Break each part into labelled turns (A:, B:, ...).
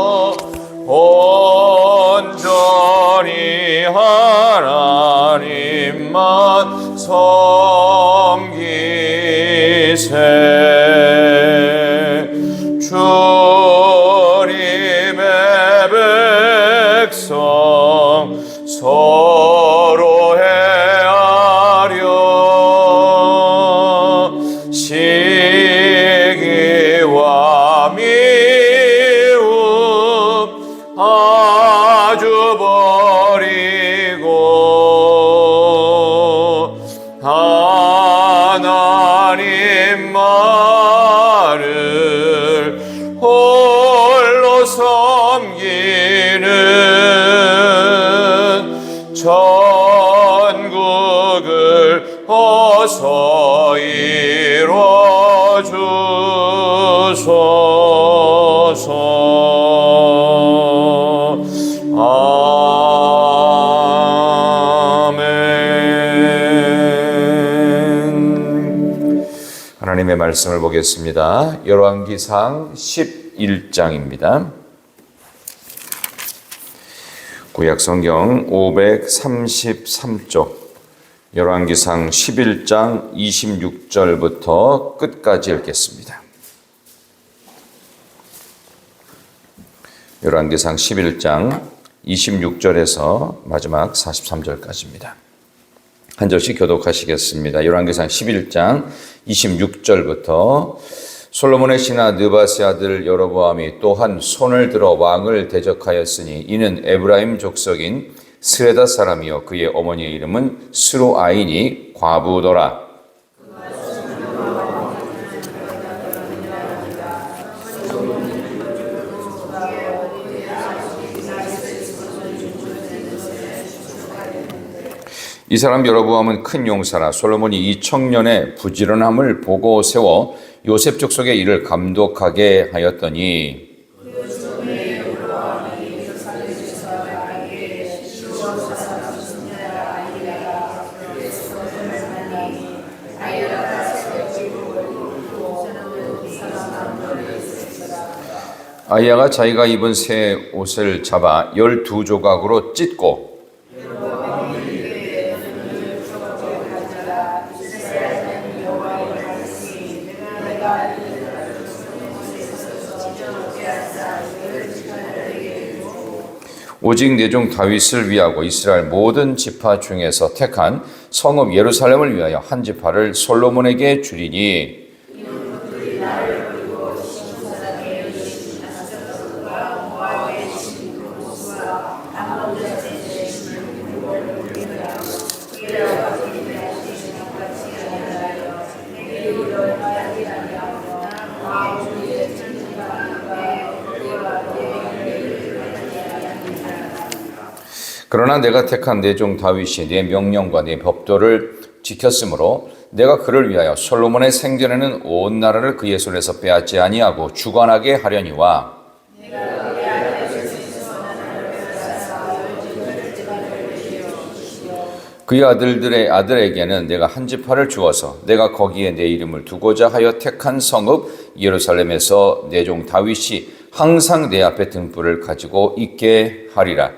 A: 온전히 하나님만 섬기세. 주님의 백성 서로 헤아려 시기와 미움 아주 버리고 하나님 말을 홀로 섬기는 전국을 어서 이뤄주소서. 아멘. 하나님의 말씀을 보겠습니다. 열왕기상 11장입니다. 구약성경 533쪽 열왕기상 11장 26절부터 끝까지 읽겠습니다. 열왕기상 11장 26절에서 마지막 43절까지입니다. 한 절씩 교독하시겠습니다. 열왕기상 11장 26절부터 솔로몬의 신하 느밧의 아들 여로보암이 또한 손을 들어 왕을 대적하였으니 이는 에브라임 족속인 스레다 사람이요 그의 어머니의 이름은 스로아이니 과부더라. 이 사람 여로보암은 큰 용사라. 솔로몬이 이 청년의 부지런함을 보고 세워 요셉 족속의 일을 감독하게 하였더니 아이야가 자기가 입은 새 옷을 잡아 12조각으로 찢고 오직 내 종 다윗을 위하고 이스라엘 모든 지파 중에서 택한 성읍 예루살렘을 위하여 한 지파를 솔로몬에게 주리니 그러나 내가 택한 내 종 다윗이 내 명령과 내 법도를 지켰으므로 내가 그를 위하여 솔로몬의 생전에는 온 나라를 그의 손에서 빼앗지 아니하고 주관하게 하려니와 그의 아들에게는 내가 한 지파를 주어서 내가 거기에 내 이름을 두고자 하여 택한 성읍 예루살렘에서 내 종 다윗이 항상 내 앞에 등불을 가지고 있게 하리라.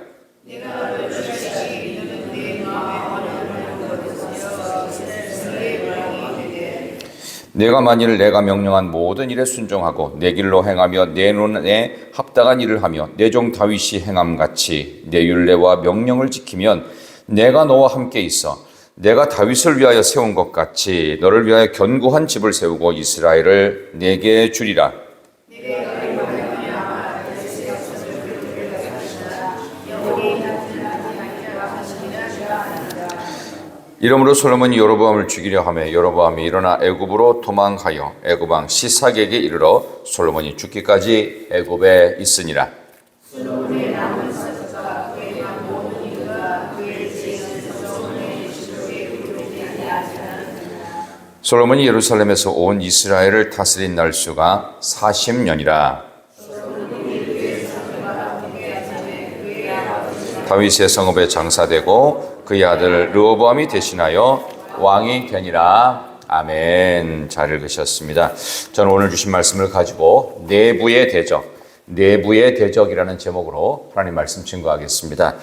A: 내가 만일 내가 명령한 모든 일에 순종하고 내 길로 행하며 내 눈에 합당한 일을 하며 내 종 다윗이 행함같이 내 율례와 명령을 지키면 내가 너와 함께 있어 내가 다윗을 위하여 세운 것 같이 너를 위하여 견고한 집을 세우고 이스라엘을 내게 주리라. 이러므로 솔로몬이 여로보암을 죽이려 하며 여로보암이 일어나 애굽으로 도망하여 애굽 왕 시삭에게 이르러 솔로몬이 죽기까지 애굽에 있으니라. 솔로몬이 예루살렘에서 온 이스라엘을 다스린 날수가 40년이라. 다윗의 성읍에 장사되고 그의 아들 르호보암이 대신하여 왕이 되니라. 아멘. 잘 읽으셨습니다. 저는 오늘 주신 말씀을 가지고 내부의 대적, 내부의 대적이라는 제목으로 하나님 말씀 증거하겠습니다.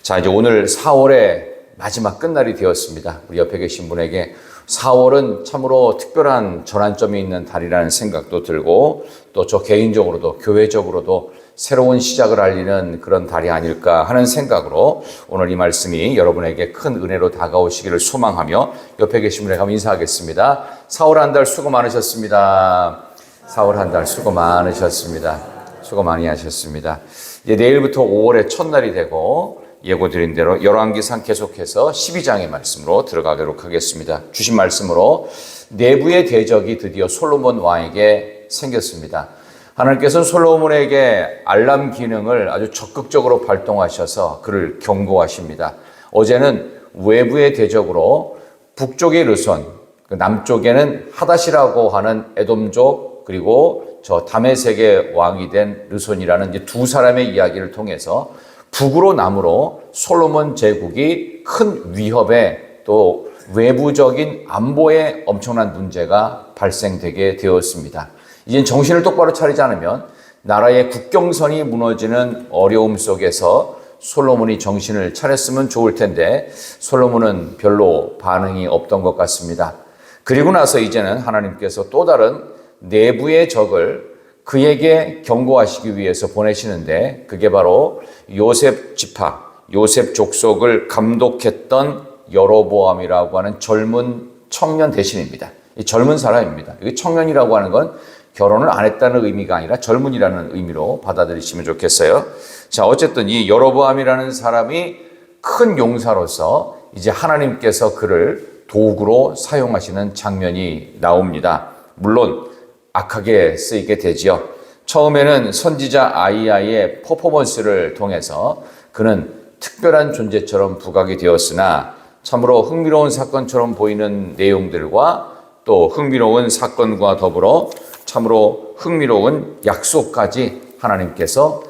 A: 자, 이제 오늘 4월의 마지막 끝날이 되었습니다. 우리 옆에 계신 분에게 4월은 참으로 특별한 전환점이 있는 달이라는 생각도 들고, 또 저 개인적으로도 교회적으로도 새로운 시작을 알리는 그런 달이 아닐까 하는 생각으로 오늘 이 말씀이 여러분에게 큰 은혜로 다가오시기를 소망하며 옆에 계신 분에게 한번 인사하겠습니다. 4월 한 달 수고 많으셨습니다. 4월 한 달 수고 많으셨습니다. 수고 많이 하셨습니다. 이제 내일부터 5월의 첫날이 되고, 예고드린 대로 열왕기상 계속해서 12장의 말씀으로 들어가도록 하겠습니다. 주신 말씀으로 내부의 대적이 드디어 솔로몬 왕에게 생겼습니다. 하나님께서는 솔로몬에게 알람 기능을 아주 적극적으로 발동하셔서 그를 경고하십니다. 어제는 외부의 대적으로 북쪽의 르손, 남쪽에는 하닷이라고 하는 에돔족, 그리고 저 다메섹의 왕이 된 르손이라는 이제 두 사람의 이야기를 통해서 북으로 남으로 솔로몬 제국이 큰 위협에 또 외부적인 안보에 엄청난 문제가 발생되게 되었습니다. 이젠 정신을 똑바로 차리지 않으면 나라의 국경선이 무너지는 어려움 속에서 솔로몬이 정신을 차렸으면 좋을 텐데 솔로몬은 별로 반응이 없던 것 같습니다. 그리고 나서 이제는 하나님께서 또 다른 내부의 적을 그에게 경고하시기 위해서 보내시는데, 그게 바로 요셉 지파, 요셉 족속을 감독했던 여로보암이라고 하는 젊은 청년 대신입니다. 이 젊은 사람입니다. 이게 청년이라고 하는 건 결혼을 안 했다는 의미가 아니라 젊은이라는 의미로 받아들이시면 좋겠어요. 자, 어쨌든 이 여로보암이라는 사람이 큰 용사로서 이제 하나님께서 그를 도구로 사용하시는 장면이 나옵니다. 물론 악하게 쓰이게 되지요. 처음에는 선지자 아이야의 퍼포먼스를 통해서 그는 특별한 존재처럼 부각이 되었으나 참으로 흥미로운 사건처럼 보이는 내용들과 또 흥미로운 사건과 더불어 참으로 흥미로운 약속까지 하나님께서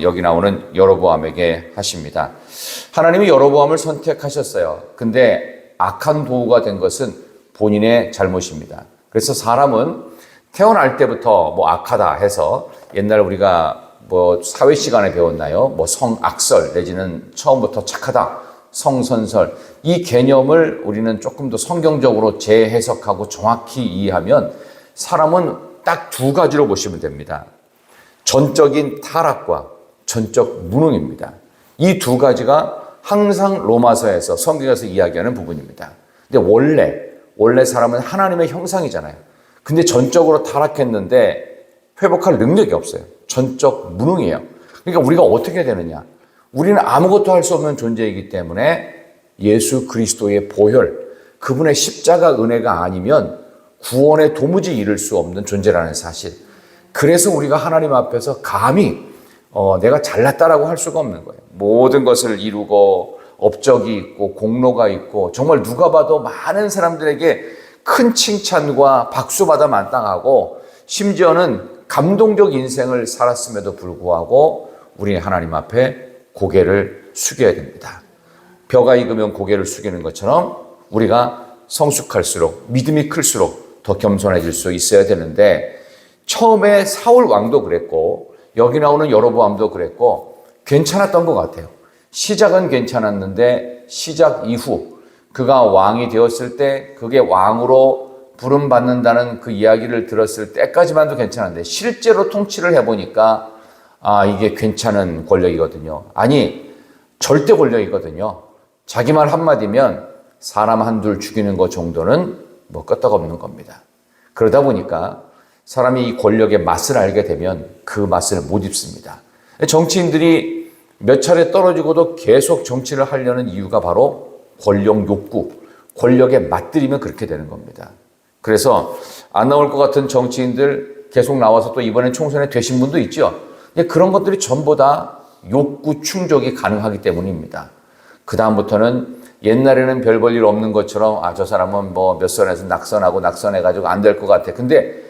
A: 여기 나오는 여로보암에게 하십니다. 하나님이 여로보암을 선택하셨어요. 근데 악한 도구가 된 것은 본인의 잘못입니다. 그래서 사람은 태어날 때부터 뭐 악하다 해서 옛날 우리가 뭐 사회 시간에 배웠나요? 뭐 성악설 내지는 처음부터 착하다, 성선설, 이 개념을 우리는 조금 더 성경적으로 재해석하고 정확히 이해하면 사람은 딱 두 가지로 보시면 됩니다. 전적인 타락과 전적 무능입니다. 이 두 가지가 항상 로마서에서 성경에서 이야기하는 부분입니다. 근데 원래 사람은 하나님의 형상이잖아요. 근데 전적으로 타락했는데 회복할 능력이 없어요. 전적 무능이에요. 그러니까 우리가 어떻게 되느냐? 우리는 아무것도 할 수 없는 존재이기 때문에 예수 그리스도의 보혈, 그분의 십자가 은혜가 아니면 구원에 도무지 이를 수 없는 존재라는 사실. 그래서 우리가 하나님 앞에서 감히 내가 잘났다라고 할 수가 없는 거예요. 모든 것을 이루고 업적이 있고 공로가 있고 정말 누가 봐도 많은 사람들에게 큰 칭찬과 박수받아 마땅하고 심지어는 감동적 인생을 살았음에도 불구하고 우리 하나님 앞에 고개를 숙여야 됩니다. 벼가 익으면 고개를 숙이는 것처럼 우리가 성숙할수록 믿음이 클수록 더 겸손해질 수 있어야 되는데, 처음에 사울 왕도 그랬고 여기 나오는 여로보암도 그랬고 괜찮았던 것 같아요. 시작은 괜찮았는데 시작 이후 그가 왕이 되었을 때 그게 왕으로 부름받는다는 그 이야기를 들었을 때까지만도 괜찮은데 실제로 통치를 해보니까 이게 괜찮은 권력이거든요. 아니, 절대 권력이거든요. 자기 말 한마디면 사람 한둘 죽이는 것 정도는 뭐 끄떡없는 겁니다. 그러다 보니까 사람이 이 권력의 맛을 알게 되면 그 맛을 못 입습니다. 정치인들이 몇 차례 떨어지고도 계속 정치를 하려는 이유가 바로 권력 욕구, 권력에 맛들이면 그렇게 되는 겁니다. 그래서 안 나올 것 같은 정치인들 계속 나와서 또 이번엔 총선에 되신 분도 있죠. 그런 것들이 전부 다 욕구 충족이 가능하기 때문입니다. 그 다음부터는 옛날에는 별 볼 일 없는 것처럼 저 사람은 뭐 몇 선에서 낙선해가지고 안 될 것 같아. 근데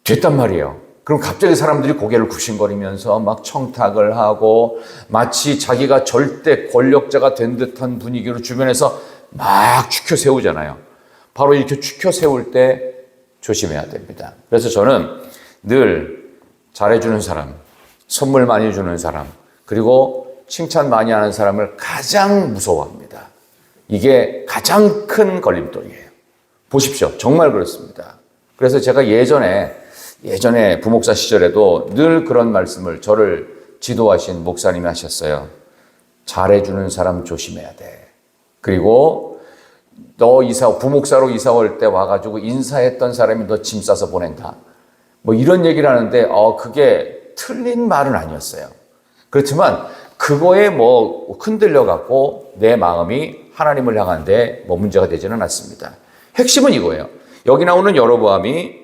A: 됐단 말이에요. 그럼 갑자기 사람들이 고개를 굽신거리면서 막 청탁을 하고 마치 자기가 절대 권력자가 된 듯한 분위기로 주변에서 막 추켜 세우잖아요. 바로 이렇게 추켜 세울 때 조심해야 됩니다. 그래서 저는 늘 잘해주는 사람, 선물 많이 주는 사람, 그리고 칭찬 많이 하는 사람을 가장 무서워합니다. 이게 가장 큰 걸림돌이에요. 보십시오. 정말 그렇습니다. 그래서 제가 예전에 부목사 시절에도 늘 그런 말씀을 저를 지도하신 목사님이 하셨어요. 잘해주는 사람 조심해야 돼. 그리고 너 부목사로 이사 올 때 와가지고 인사했던 사람이 너 짐 싸서 보낸다. 뭐 이런 얘기를 하는데, 그게 틀린 말은 아니었어요. 그렇지만 그거에 뭐 흔들려갖고 내 마음이 하나님을 향한데 뭐 문제가 되지는 않습니다. 핵심은 이거예요. 여기 나오는 여로보암이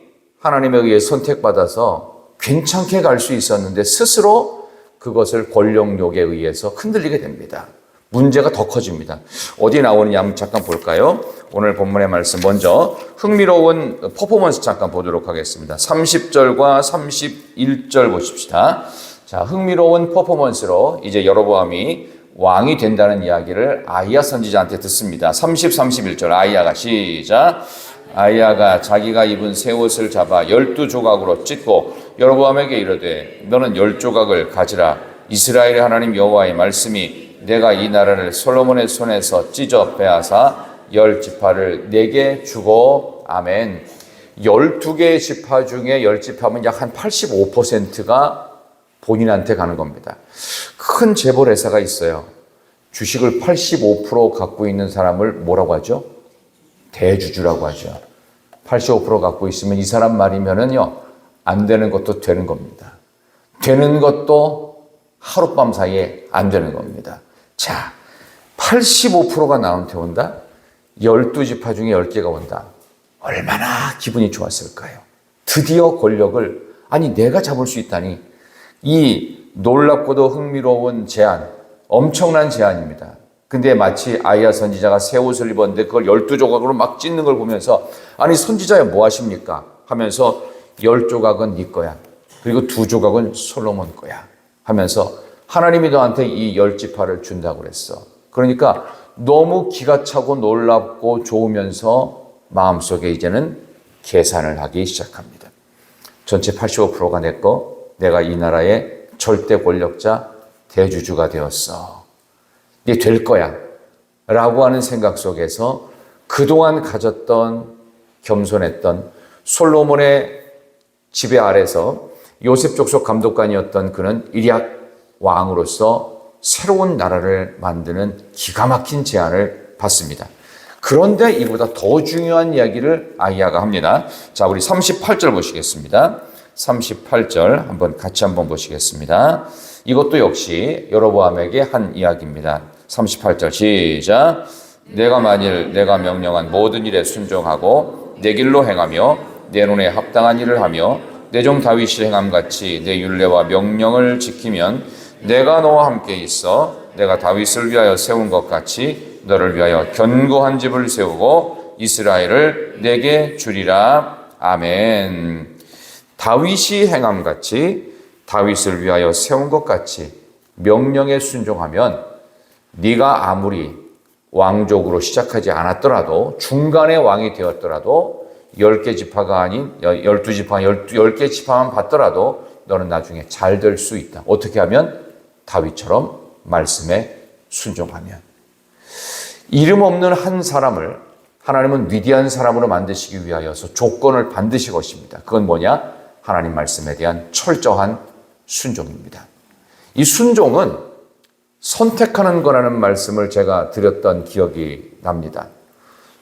A: 하나님에 의해 선택받아서 괜찮게 갈 수 있었는데 스스로 그것을 권력욕에 의해서 흔들리게 됩니다. 문제가 더 커집니다. 어디 나오느냐 한번 잠깐 볼까요? 오늘 본문의 말씀 먼저 흥미로운 퍼포먼스 잠깐 보도록 하겠습니다. 30절과 31절 보십시다. 자, 흥미로운 퍼포먼스로 이제 여로보암이 왕이 된다는 이야기를 아이야 선지자한테 듣습니다. 30, 31절 아이야가 시작. 아이야가 자기가 입은 새 옷을 잡아 12조각으로 찢고 여로보암에게 이르되 너는 10조각을 가지라. 이스라엘의 하나님 여호와의 말씀이 내가 이 나라를 솔로몬의 손에서 찢어 빼앗아 10지파를 내게 주고 아멘. 12개의 지파 중에 10지파면 약 한 85%가 본인한테 가는 겁니다. 큰 재벌 회사가 있어요. 주식을 85% 갖고 있는 사람을 뭐라고 하죠? 대주주라고 하죠. 85% 갖고 있으면 이 사람 말이면은요, 안 되는 것도 되는 겁니다. 되는 것도 하룻밤 사이에 안 되는 겁니다. 자, 85%가 나한테 온다? 12지파 중에 10개가 온다. 얼마나 기분이 좋았을까요? 드디어 권력을, 내가 잡을 수 있다니. 이 놀랍고도 흥미로운 제안, 엄청난 제안입니다. 근데 마치 아이야 선지자가 새 옷을 입었는데 그걸 12조각으로 막 찢는 걸 보면서 선지자야 뭐 하십니까? 하면서 10조각은 네 거야. 그리고 2조각은 솔로몬 거야. 하면서 하나님이 너한테 이 10지파를 준다고 그랬어. 그러니까 너무 기가 차고 놀랍고 좋으면서 마음속에 이제는 계산을 하기 시작합니다. 전체 85%가 내 거, 내가 이 나라의 절대 권력자 대주주가 되었어. 이게 될 거야. 라고 하는 생각 속에서 그동안 가졌던 겸손했던 솔로몬의 지배 아래서 요셉 족속 감독관이었던 그는 일약 왕으로서 새로운 나라를 만드는 기가 막힌 제안을 받습니다. 그런데 이보다 더 중요한 이야기를 아이야가 합니다. 자, 우리 38절 보시겠습니다. 38절 같이 한번 보시겠습니다. 이것도 역시 여로보암에게 한 이야기입니다. 38절 시작. 내가 만일 내가 명령한 모든 일에 순종하고 내 길로 행하며 내 눈에 합당한 일을 하며 내 종 다윗이 행함같이 내 율례와 명령을 지키면 내가 너와 함께 있어 내가 다윗을 위하여 세운 것 같이 너를 위하여 견고한 집을 세우고 이스라엘을 내게 주리라. 아멘. 다윗이 행함같이 다윗을 위하여 세운 것 같이 명령에 순종하면 네가 아무리 왕족으로 시작하지 않았더라도 중간에 왕이 되었더라도 10개 지파가 아닌 12지파, 10개 지파만 받더라도 너는 나중에 잘 될 수 있다. 어떻게 하면? 다윗처럼 말씀에 순종하면. 이름 없는 한 사람을 하나님은 위대한 사람으로 만드시기 위하여서 조건을 반드시 거십니다. 그건 뭐냐? 하나님 말씀에 대한 철저한 순종입니다. 이 순종은 선택하는 거라는 말씀을 제가 드렸던 기억이 납니다.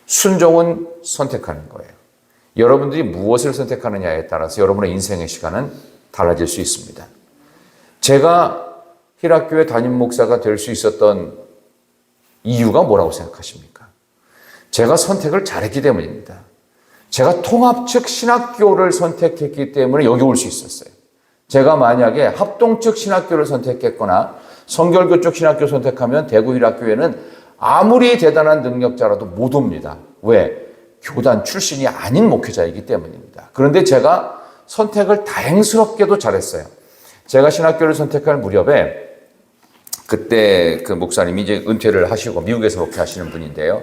A: 순종은 선택하는 거예요. 여러분들이 무엇을 선택하느냐에 따라서 여러분의 인생의 시간은 달라질 수 있습니다. 제가 희락교회 담임 목사가 될 수 있었던 이유가 뭐라고 생각하십니까? 제가 선택을 잘했기 때문입니다. 제가 통합측 신학교를 선택했기 때문에 여기 올 수 있었어요. 제가 만약에 합동측 신학교를 선택했거나 성결교 쪽 신학교 선택하면 대구희락교회는 아무리 대단한 능력자라도 못 옵니다. 왜? 교단 출신이 아닌 목회자이기 때문입니다. 그런데 제가 선택을 다행스럽게도 잘했어요. 제가 신학교를 선택할 무렵에 그때 그 목사님이 이제 은퇴를 하시고 미국에서 목회하시는 분인데요.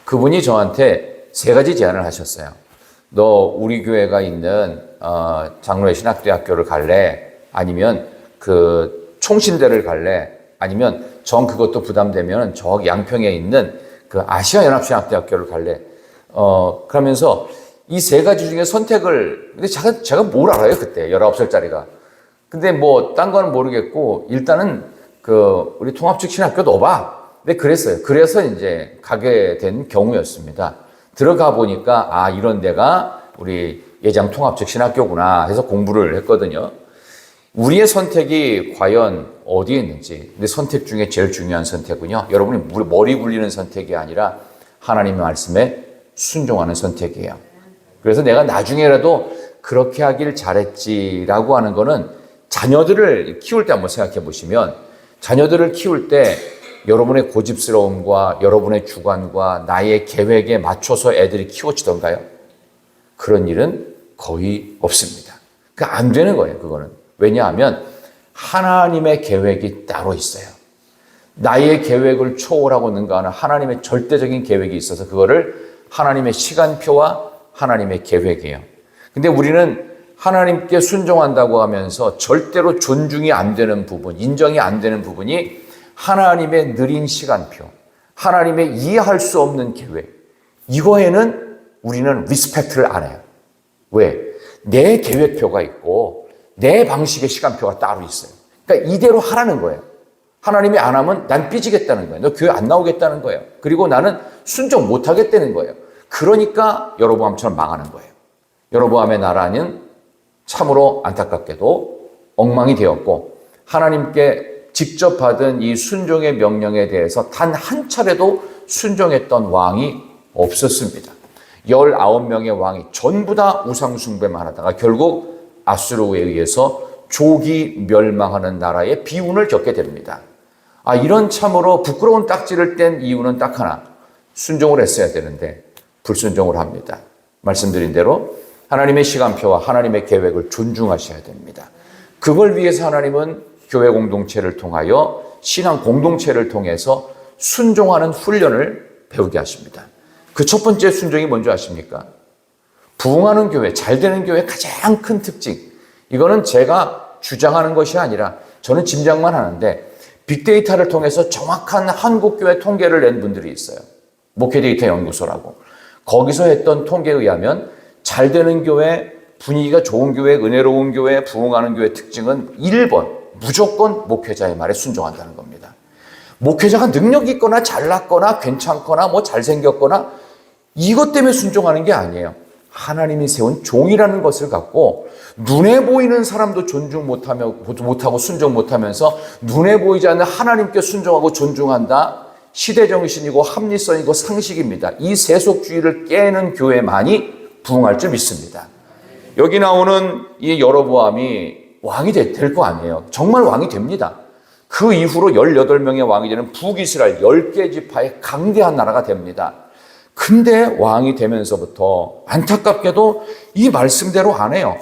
A: 그분이 저한테 3가지 제안을 하셨어요. 너 우리 교회가 있는 장로의 신학대학교를 갈래? 아니면 그 총신대를 갈래? 아니면 정 그것도 부담되면 저 양평에 있는 그 아시아연합신학대학교를 갈래? 그러면서 이 세 가지 중에 선택을, 근데 제가 뭘 알아요, 그때. 19살짜리가. 근데 뭐, 딴 거는 모르겠고, 일단은 우리 통합측 신학교 넣어봐. 근데 그랬어요. 그래서 이제 가게 된 경우였습니다. 들어가 보니까, 이런 데가 우리 예장 통합측 신학교구나 해서 공부를 했거든요. 우리의 선택이 과연 어디에 있는지. 근데 선택 중에 제일 중요한 선택은요, 여러분이 머리 굴리는 선택이 아니라 하나님의 말씀에 순종하는 선택이에요. 그래서 내가 나중에라도 그렇게 하길 잘했지라고 하는 거는 자녀들을 키울 때 한번 생각해 보시면, 자녀들을 키울 때 여러분의 고집스러움과 여러분의 주관과 나의 계획에 맞춰서 애들이 키워지던가요? 그런 일은 거의 없습니다. 그러니까 안 되는 거예요, 그거는. 왜냐하면 하나님의 계획이 따로 있어요. 나의 계획을 초월하고 능가하는 하나님의 절대적인 계획이 있어서 그거를 하나님의 시간표와 하나님의 계획이에요. 근데 우리는 하나님께 순종한다고 하면서 절대로 존중이 안 되는 부분, 인정이 안 되는 부분이 하나님의 느린 시간표, 하나님의 이해할 수 없는 계획, 이거에는 우리는 리스펙트를 안 해요. 왜? 내 계획표가 있고 내 방식의 시간표가 따로 있어요. 그러니까 이대로 하라는 거예요. 하나님이 안 하면 난 삐지겠다는 거예요. 너 교회 안 나오겠다는 거예요. 그리고 나는 순종 못 하겠다는 거예요. 그러니까 여로보암처럼 망하는 거예요. 여로보암의 나라는 참으로 안타깝게도 엉망이 되었고, 하나님께 직접 받은 이 순종의 명령에 대해서 단 한 차례도 순종했던 왕이 없었습니다. 19명의 왕이 전부 다 우상숭배만 하다가 결국 아수르에 의해서 조기 멸망하는 나라의 비운을 겪게 됩니다. 이런 참으로 부끄러운 딱지를 뗀 이유는 딱 하나, 순종을 했어야 되는데 불순종을 합니다. 말씀드린 대로 하나님의 시간표와 하나님의 계획을 존중하셔야 됩니다. 그걸 위해서 하나님은 교회 공동체를 통하여 신앙 공동체를 통해서 순종하는 훈련을 배우게 하십니다. 그 첫 번째 순종이 뭔지 아십니까? 부흥하는 교회, 잘 되는 교회의 가장 큰 특징. 이거는 제가 주장하는 것이 아니라 저는 짐작만 하는데 빅데이터를 통해서 정확한 한국교회 통계를 낸 분들이 있어요. 목회데이터 연구소라고. 거기서 했던 통계에 의하면 잘 되는 교회, 분위기가 좋은 교회, 은혜로운 교회, 부흥하는 교회 특징은 1번, 무조건 목회자의 말에 순종한다는 겁니다. 목회자가 능력 있거나 잘났거나 괜찮거나 뭐 잘생겼거나 이것 때문에 순종하는 게 아니에요. 하나님이 세운 종이라는 것을 갖고 눈에 보이는 사람도 존중 못하고 순종 못하면서 눈에 보이지 않는 하나님께 순종하고 존중한다. 시대정신이고 합리성이고 상식입니다. 이 세속주의를 깨는 교회만이 부흥할 줄 믿습니다. 여기 나오는 이 여로보암이 왕이 될 거 아니에요. 정말 왕이 됩니다. 그 이후로 18명의 왕이 되는 북이스라엘 10개 지파의 강대한 나라가 됩니다. 근데 왕이 되면서부터 안타깝게도 이 말씀대로 안 해요.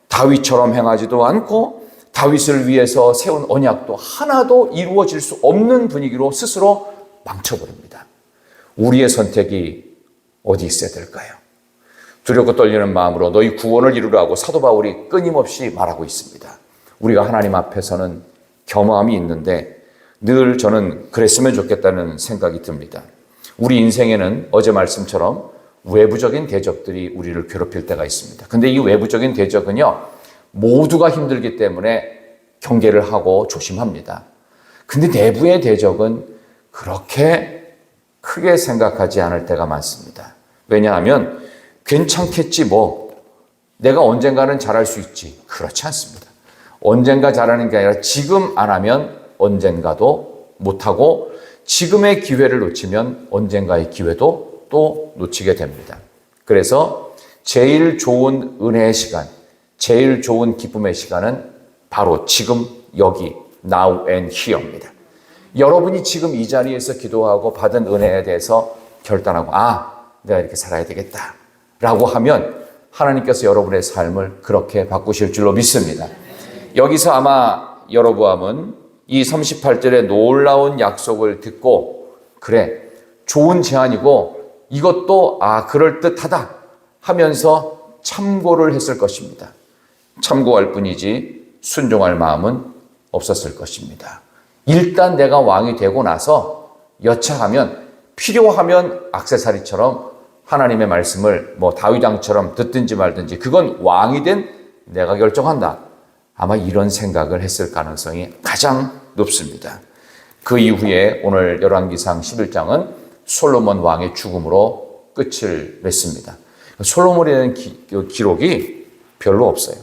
A: 다윗처럼 행하지도 않고 다윗을 위해서 세운 언약도 하나도 이루어질 수 없는 분위기로 스스로 망쳐버립니다. 우리의 선택이 어디 있어야 될까요? 두렵고 떨리는 마음으로 너희 구원을 이루라고 사도 바울이 끊임없이 말하고 있습니다. 우리가 하나님 앞에서는 겸허함이 있는데 늘 저는 그랬으면 좋겠다는 생각이 듭니다. 우리 인생에는 어제 말씀처럼 외부적인 대적들이 우리를 괴롭힐 때가 있습니다. 근데 이 외부적인 대적은요, 모두가 힘들기 때문에 경계를 하고 조심합니다. 근데 내부의 대적은 그렇게 크게 생각하지 않을 때가 많습니다. 왜냐하면 괜찮겠지 뭐, 내가 언젠가는 잘할 수 있지. 그렇지 않습니다. 언젠가 잘하는 게 아니라 지금 안 하면 언젠가도 못하고 지금의 기회를 놓치면 언젠가의 기회도 또 놓치게 됩니다. 그래서 제일 좋은 은혜의 시간, 제일 좋은 기쁨의 시간은 바로 지금 여기 now and here입니다. 여러분이 지금 이 자리에서 기도하고 받은 은혜에 대해서 결단하고 내가 이렇게 살아야 되겠다 라고 하면 하나님께서 여러분의 삶을 그렇게 바꾸실 줄로 믿습니다. 여기서 아마 여로보암은 이 38절의 놀라운 약속을 듣고 그래 좋은 제안이고 이것도 그럴듯하다 하면서 참고를 했을 것입니다. 참고할 뿐이지 순종할 마음은 없었을 것입니다. 일단 내가 왕이 되고 나서 여차하면 필요하면 액세서리처럼 하나님의 말씀을 뭐 다윗 왕처럼 듣든지 말든지 그건 왕이 된 내가 결정한다. 아마 이런 생각을 했을 가능성이 가장 높습니다. 그 이후에 오늘 열왕기상 11장은 솔로몬 왕의 죽음으로 끝을 맺습니다. 솔로몬이라는 기록이 별로 없어요.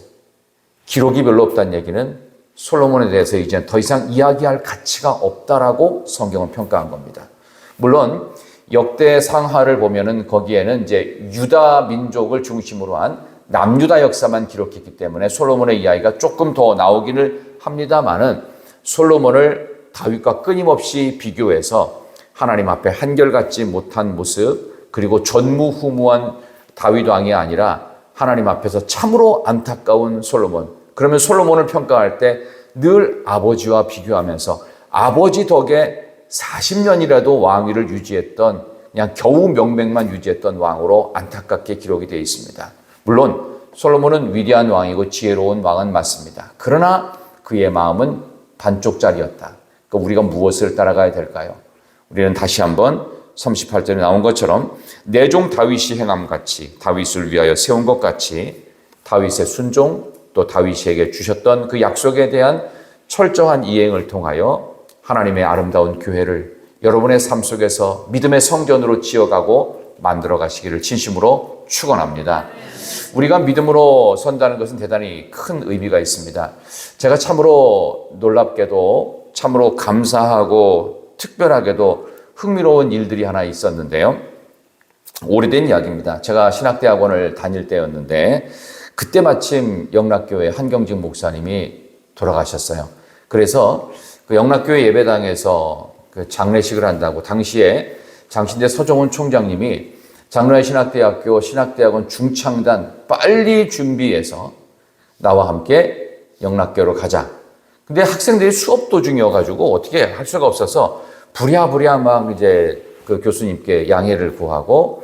A: 기록이 별로 없다는 얘기는 솔로몬에 대해서 이제 더 이상 이야기할 가치가 없다라고 성경은 평가한 겁니다. 물론 역대상하를 보면은 거기에는 이제 유다 민족을 중심으로 한 남유다 역사만 기록했기 때문에 솔로몬의 이야기가 조금 더 나오기를 합니다만은 솔로몬을 다윗과 끊임없이 비교해서 하나님 앞에 한결같지 못한 모습, 그리고 전무후무한 다윗 왕이 아니라 하나님 앞에서 참으로 안타까운 솔로몬. 그러면 솔로몬을 평가할 때 늘 아버지와 비교하면서 아버지 덕에 40년이라도 왕위를 유지했던, 그냥 겨우 명맥만 유지했던 왕으로 안타깝게 기록이 되어 있습니다. 물론 솔로몬은 위대한 왕이고 지혜로운 왕은 맞습니다. 그러나 그의 마음은 반쪽짜리였다. 그러니까 우리가 무엇을 따라가야 될까요? 우리는 다시 한번 38절에 나온 것처럼 내 종 다윗이 행함같이, 다윗을 위하여 세운 것 같이 다윗의 순종, 또 다윗에게 주셨던 그 약속에 대한 철저한 이행을 통하여 하나님의 아름다운 교회를 여러분의 삶 속에서 믿음의 성전으로 지어가고 만들어 가시기를 진심으로 축원합니다. 우리가 믿음으로 선다는 것은 대단히 큰 의미가 있습니다. 제가 참으로 놀랍게도, 참으로 감사하고 특별하게도 흥미로운 일들이 하나 있었는데요. 오래된 이야기입니다. 제가 신학대학원을 다닐 때였는데 그때 마침 영락교회 한경직 목사님이 돌아가셨어요. 그래서 그 영락교회 예배당에서 그 장례식을 한다고 당시에 장신대 서정훈 총장님이 장로의 신학대학교 신학대학원 중창단 빨리 준비해서 나와 함께 영락교로 가자. 근데 학생들이 수업 도중이어가지고 어떻게 할 수가 없어서 부랴부랴 막 이제 그 교수님께 양해를 구하고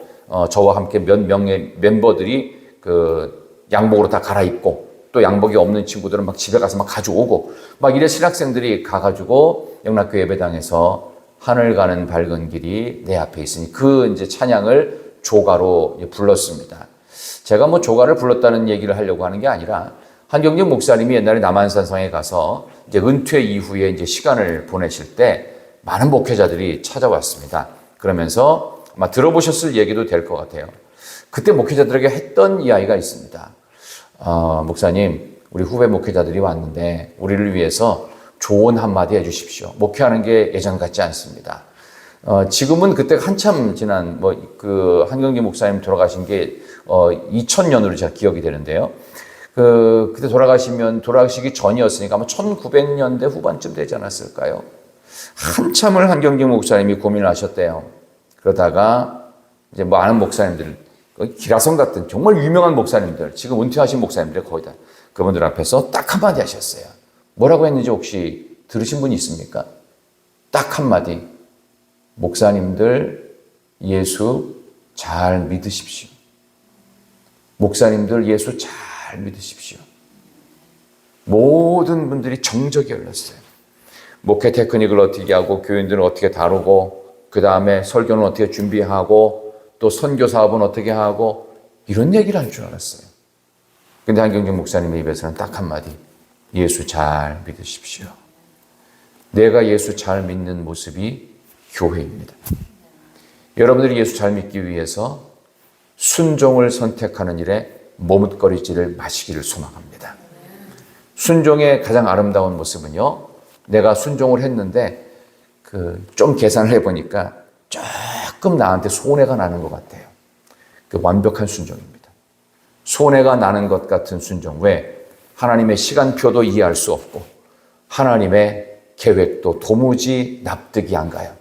A: 저와 함께 몇 명의 멤버들이 그 양복으로 다 갈아입고 또 양복이 없는 친구들은 막 집에 가서 막 가져오고 막 이래 신학생들이 가가지고 영락교 예배당에서 하늘 가는 밝은 길이 내 앞에 있으니 그 이제 찬양을 조가로 불렀습니다. 제가 뭐 조가를 불렀다는 얘기를 하려고 하는 게 아니라 한경직 목사님이 옛날에 남한산성에 가서 이제 은퇴 이후에 이제 시간을 보내실 때 많은 목회자들이 찾아왔습니다. 그러면서 아마 들어보셨을 얘기도 될 것 같아요. 그때 목회자들에게 했던 이야기가 있습니다. 목사님, 우리 후배 목회자들이 왔는데 우리를 위해서 조언 한마디 해주십시오. 목회하는 게 예전 같지 않습니다. 지금은 그때 한참 지난 그 한경직 목사님 돌아가신 게 2000년으로 제가 기억이 되는데요. 그때 돌아가시기 전이었으니까 아마 1900년대 후반쯤 되지 않았을까요? 한참을 한경직 목사님이 고민을 하셨대요. 그러다가 이제 많은 목사님들, 기라성 같은 정말 유명한 목사님들, 지금 은퇴하신 목사님들 거의 다 그분들 앞에서 딱 한마디 하셨어요. 뭐라고 했는지 혹시 들으신 분이 있습니까? 딱 한마디. 목사님들 예수 잘 믿으십시오. 목사님들 예수 잘 믿으십시오. 모든 분들이 정적이 열렸어요. 목회 테크닉을 어떻게 하고 교인들은 어떻게 다루고 그 다음에 설교는 어떻게 준비하고 또 선교 사업은 어떻게 하고 이런 얘기를 할 줄 알았어요. 근데 한경직 목사님의 입에서는 딱 한마디. 예수 잘 믿으십시오. 내가 예수 잘 믿는 모습이 교회입니다. 여러분들이 예수 잘 믿기 위해서 순종을 선택하는 일에 머뭇거리지를 마시기를 소망합니다. 순종의 가장 아름다운 모습은요, 내가 순종을 했는데 좀 계산을 해보니까 조금 나한테 손해가 나는 것 같아요. 그 완벽한 순종입니다. 손해가 나는 것 같은 순종. 왜? 하나님의 시간표도 이해할 수 없고 하나님의 계획도 도무지 납득이 안 가요.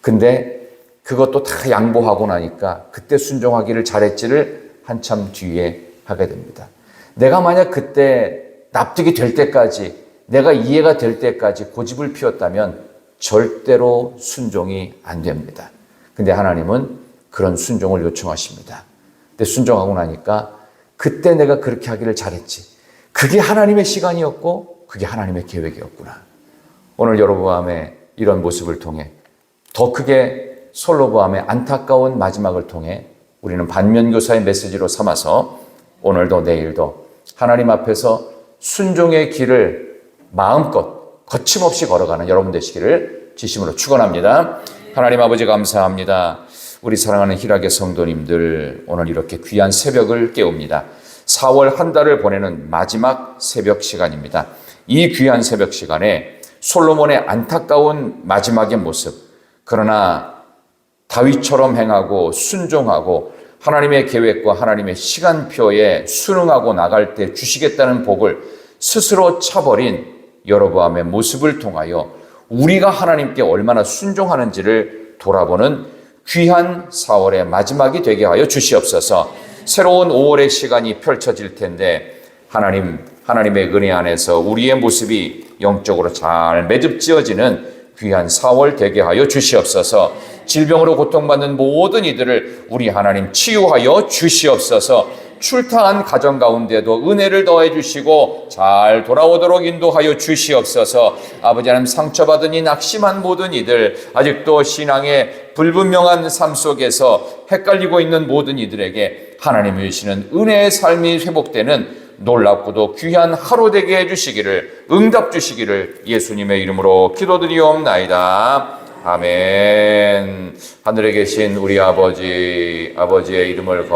A: 근데 그것도 다 양보하고 나니까 그때 순종하기를 잘했지를 한참 뒤에 하게 됩니다. 내가 만약 그때 납득이 될 때까지, 내가 이해가 될 때까지 고집을 피웠다면 절대로 순종이 안 됩니다. 근데 하나님은 그런 순종을 요청하십니다. 근데 순종하고 나니까 그때 내가 그렇게 하기를 잘했지. 그게 하나님의 시간이었고 그게 하나님의 계획이었구나. 오늘 여로보암의 이런 모습을 통해 더 크게 솔로보암의 안타까운 마지막을 통해 우리는 반면교사의 메시지로 삼아서 오늘도 내일도 하나님 앞에서 순종의 길을 마음껏 거침없이 걸어가는 여러분 되시기를 진심으로 축원합니다. 하나님 아버지 감사합니다. 우리 사랑하는 희락의 성도님들, 오늘 이렇게 귀한 새벽을 깨웁니다. 4월 한 달을 보내는 마지막 새벽 시간입니다. 이 귀한 새벽 시간에 솔로몬의 안타까운 마지막의 모습, 그러나 다윗처럼 행하고 순종하고 하나님의 계획과 하나님의 시간표에 순응하고 나갈 때 주시겠다는 복을 스스로 차버린 여로보암의 모습을 통하여 우리가 하나님께 얼마나 순종하는지를 돌아보는 귀한 4월의 마지막이 되게 하여 주시옵소서. 새로운 5월의 시간이 펼쳐질 텐데 하나님의 은혜 안에서 우리의 모습이 영적으로 잘 매듭지어지는 귀한 4월 되게 하여 주시옵소서. 질병으로 고통받는 모든 이들을 우리 하나님 치유하여 주시옵소서. 출타한 가정 가운데도 은혜를 더해 주시고 잘 돌아오도록 인도하여 주시옵소서. 아버지 하나님, 상처받은 이 낙심한 모든 이들, 아직도 신앙의 불분명한 삶 속에서 헷갈리고 있는 모든 이들에게 하나님이 주시는 은혜의 삶이 회복되는 놀랍고도 귀한 하루 되게 해주시기를, 응답 주시기를 예수님의 이름으로 기도드리옵나이다. 아멘. 하늘에 계신 우리 아버지의 이름을